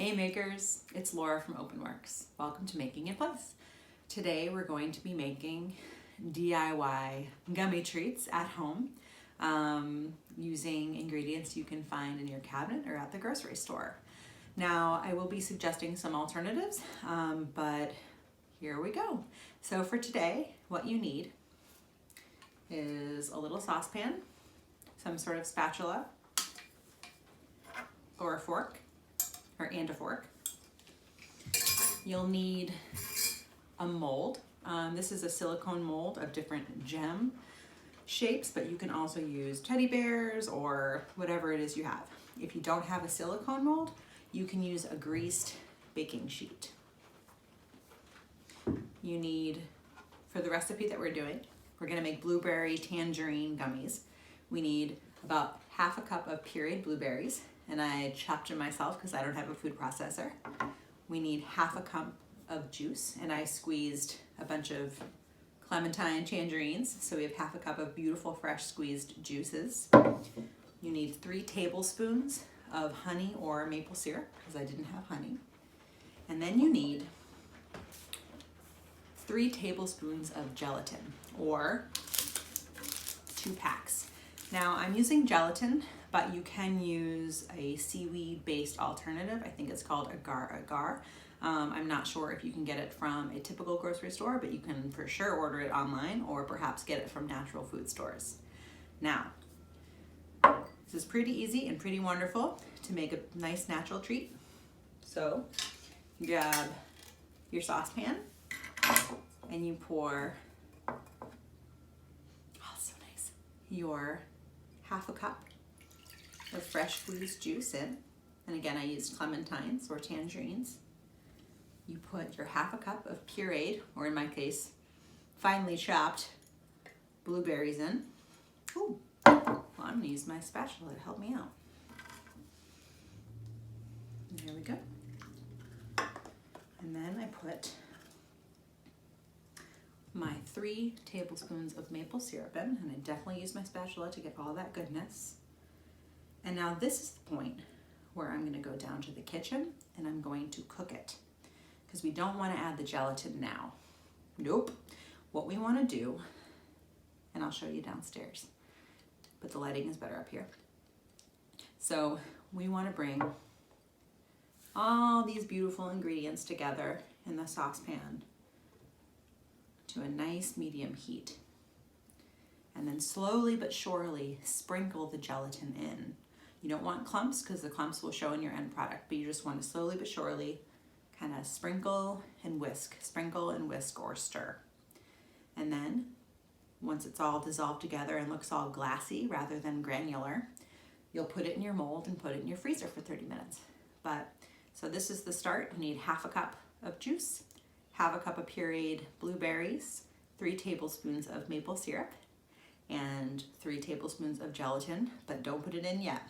Hey makers, it's Laura from OpenWorks. Welcome to Making It Plus. Today we're going to be making DIY gummy treats at home using ingredients you can find in your cabinet or at the grocery store. Now I will be suggesting some alternatives, but here we go. So for today, what you need is a little saucepan, some sort of spatula, or a fork, and a fork. You'll need a mold. This is a silicone mold of different gem shapes, but you can also use teddy bears or whatever it is you have. If you don't have a silicone mold, you can use a greased baking sheet. You need, for the recipe that we're doing, we're gonna make blueberry tangerine gummies. We need about half a cup of pureed blueberries, and I chopped them myself because I don't have a food processor. We need half a cup of juice, and I squeezed a bunch of clementine tangerines, so we have half a cup of beautiful fresh squeezed juices. You need 3 tablespoons of honey or maple syrup because I didn't have honey. And then you need 3 tablespoons of gelatin, or 2 packs. Now I'm using gelatin, but you can use a seaweed-based alternative. I think it's called agar-agar. I'm not sure if you can get it from a typical grocery store, but you can for sure order it online or perhaps get it from natural food stores. Now, this is pretty easy and pretty wonderful to make a nice natural treat. So, you grab your saucepan and you pour, oh, so nice, your half a cup of fresh squeezed juice in. And again, I used clementines or tangerines. You put your half a cup of pureed, or in my case, finely chopped blueberries in. Ooh, well, I'm gonna use my spatula to help me out. And there we go. And then I put my 3 tablespoons of maple syrup in, and I definitely use my spatula to get all that goodness. And now this is the point where I'm gonna go down to the kitchen and I'm going to cook it, because we don't wanna add the gelatin now. Nope. What we wanna do, and I'll show you downstairs, but the lighting is better up here. So we wanna bring all these beautiful ingredients together in the saucepan to a nice medium heat. And then slowly but surely sprinkle the gelatin in. You don't want clumps because the clumps will show in your end product, but you just want to slowly but surely kind of sprinkle and whisk or stir. And then once it's all dissolved together and looks all glassy rather than granular, you'll put it in your mold and put it in your freezer for 30 minutes. So this is the start. You need half a cup of juice, half a cup of pureed blueberries, 3 tablespoons of maple syrup, and 3 tablespoons of gelatin, but don't put it in yet.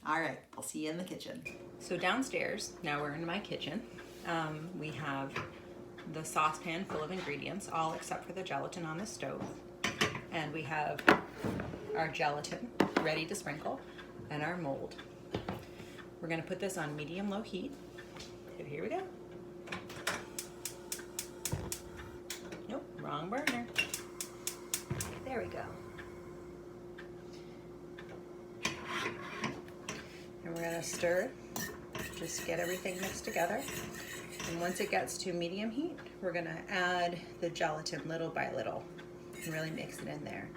All right, I'll see you in the kitchen. So downstairs, now we're in my kitchen, we have the saucepan full of ingredients, all except for the gelatin on the stove. And we have our gelatin ready to sprinkle and our mold. We're gonna put this on medium-low heat. So here we go. Nope, wrong burner. There we go. And we're gonna stir it, just get everything mixed together. And once it gets to medium heat, we're gonna add the gelatin little by little and really mix it in there.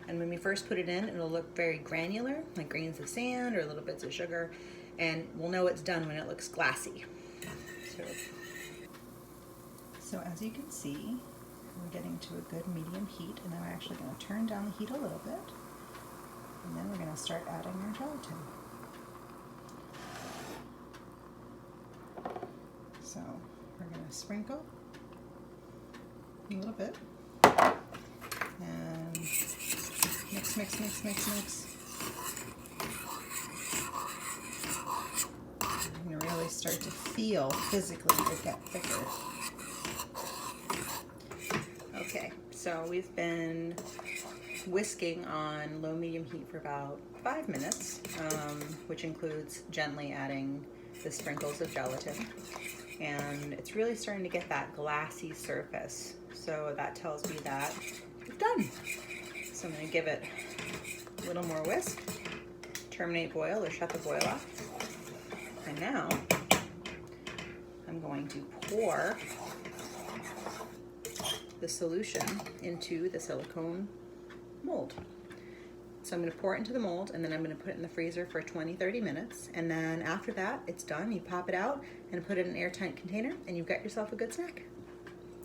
And when we first put it in, it'll look very granular, like grains of sand or little bits of sugar, and we'll know it's done when it looks glassy. So as you can see, we're getting to a good medium heat, and then we're actually gonna turn down the heat a little bit, and then we're gonna start adding our gelatin. So we're gonna sprinkle a little bit and mix, mix, mix, mix, mix. You're gonna really start to feel physically it get thicker. Okay, so we've been whisking on low-medium heat for about 5 minutes, which includes gently adding the sprinkles of gelatin, and it's really starting to get that glassy surface. So that tells me that it's done. So I'm going to give it a little more whisk, terminate boil or shut the boil off. And now I'm going to pour the solution into the silicone mold. So I'm going to pour it into the mold, and then I'm going to put it in the freezer for 20-30 minutes. And then after that, it's done. You pop it out and put it in an airtight container, and you've got yourself a good snack.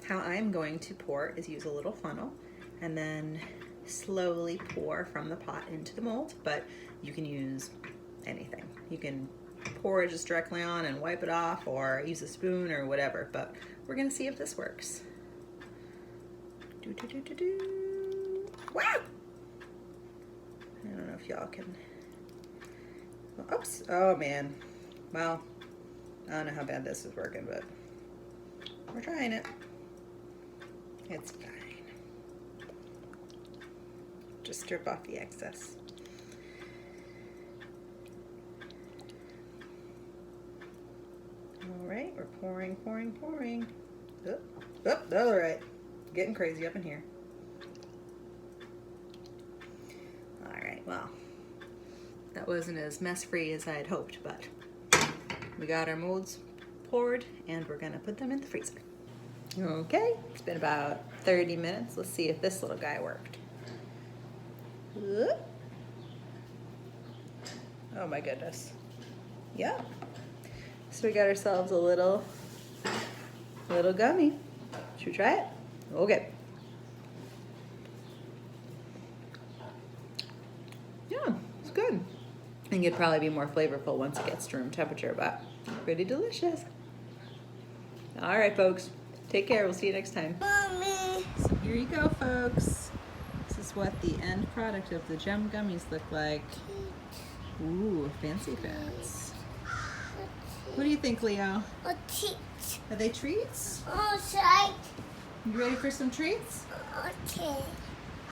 How I'm going to pour is use a little funnel and then slowly pour from the pot into the mold, but you can use anything. You can pour it just directly on and wipe it off, or use a spoon or whatever, but we're going to see if this works. Wow! I don't know if y'all can. Oops! Oh man. Well, I don't know how bad this is working, but we're trying it. It's fine. Just strip off the excess. All right, we're pouring, pouring, pouring. Oh, all right. Getting crazy up in here. All right, well, that wasn't as mess-free as I had hoped, but we got our molds poured, and we're gonna put them in the freezer. Okay, it's been about 30 minutes. Let's see if this little guy worked. Oh my goodness. Yeah. So we got ourselves a little gummy. Should we try it? Okay. Yeah, it's good. I think it'd probably be more flavorful once it gets to room temperature, but pretty delicious. All right, folks. Take care. We'll see you next time. Mommy. So here you go, folks. This is what the end product of the gem gummies look like. Ooh, fancy pants. What do you think, Leo? A treat. Are they treats? Oh, right. You ready for some treats? Okay.